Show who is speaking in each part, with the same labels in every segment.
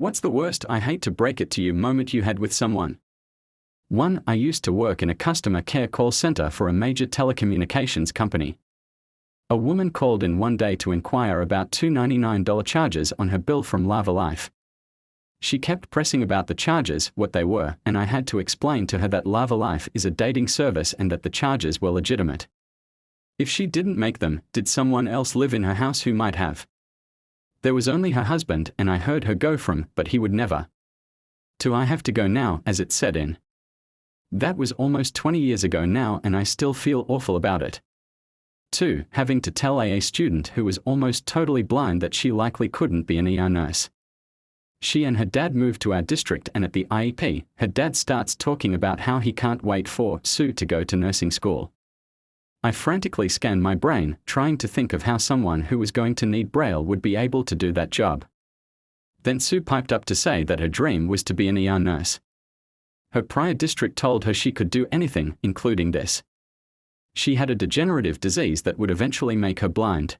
Speaker 1: What's the worst I hate to break it to you moment you had with someone? 1. I used to work in a customer care call center for a major telecommunications company. A woman called in one day to inquire about $299 charges on her bill from Lava Life. She kept pressing about the charges, what they were, and I had to explain to her that Lava Life is a dating service and that the charges were legitimate. If she didn't make them, did someone else live in her house who might have? There was only her husband, and I heard her go from, but he would never, to I have to go now, as it set in. That was almost 20 years ago now, and I still feel awful about it. 2. Having to tell a student who was almost totally blind that she likely couldn't be an ER nurse. She and her dad moved to our district, and at the IEP, her dad starts talking about how he can't wait for Sue to go to nursing school. I frantically scanned my brain, trying to think of how someone who was going to need Braille would be able to do that job. Then Sue piped up to say that her dream was to be an ER nurse. Her prior district told her she could do anything, including this. She had a degenerative disease that would eventually make her blind.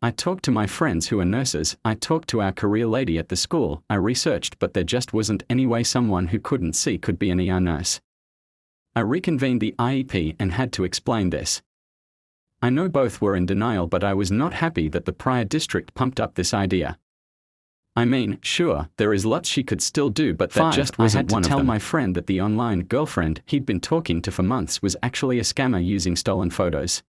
Speaker 1: I talked to my friends who are nurses, I talked to our career lady at the school, I researched, but there just wasn't any way someone who couldn't see could be an ER nurse. I reconvened the IEP and had to explain this. I know both were in denial, but I was not happy that the prior district pumped up this idea. I mean, sure, there is lots she could still do, but that just wasn't one of them. I had to tell my friend that the online girlfriend he'd been talking to for months was actually a scammer using stolen photos.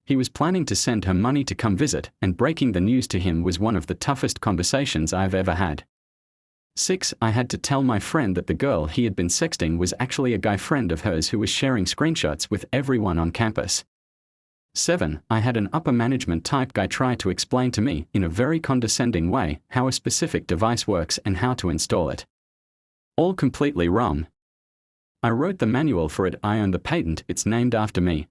Speaker 1: He was planning to send her money to come visit, and breaking the news to him was one of the toughest conversations I've ever had. 6. I had to tell my friend that the girl he had been sexting was actually a guy friend of hers who was sharing screenshots with everyone on campus. 7. I had an upper management type guy try to explain to me, in a very condescending way, how a specific device works and how to install it. All completely wrong. I wrote the manual for it, I own the patent, it's named after me.